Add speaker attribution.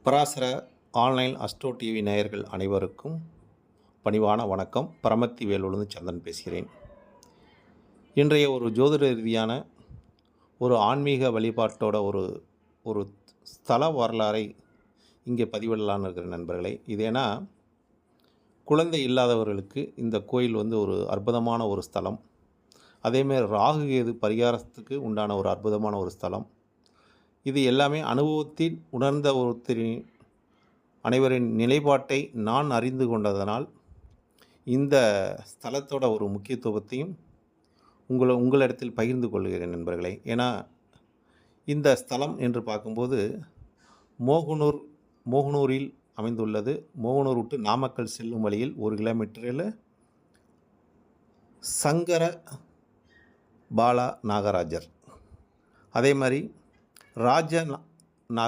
Speaker 1: Parasara online astro TV நேயர்கள் அனைவருக்கும் பணிவான வணக்கம். பரமத்தி வேலூர்ந்து சந்தன் பேசுகிறேன். இன்றைய ஒரு ஜோதிட ரீதியான ஒரு ஆன்மீக வழிபாட்டோட ஒரு ஒரு ஸ்தல வரலாறை இங்கே பதிவிடலான்னு இருக்கிற நண்பர்களே. இது ஏன்னா குழந்தை இல்லாதவர்களுக்கு இந்த கோயில் ஒரு அற்புதமான ஒரு ஸ்தலம். அதேமாரி ராகு கேது பரிகாரத்துக்கு உண்டான ஒரு அற்புதமான ஒரு ஸ்தலம். இது எல்லாமே அனுபவத்தில் உணர்ந்த ஒருத்தரின் அனைவரின் நிலைப்பாட்டை நான் அறிந்து கொண்டதனால் இந்த ஸ்தலத்தோட ஒரு முக்கியத்துவத்தையும் உங்களிடத்தில் பகிர்ந்து கொள்கிறேன் நண்பர்களே. ஏன்னா இந்த ஸ்தலம் என்று பார்க்கும்போது மோகனூரில் அமைந்துள்ளது. மோகனூர் விட்டு நாமக்கல் செல்லும் வழியில் 1 கிலோமீட்டரில் சங்கர பாலா நாகராஜர், அதே மாதிரி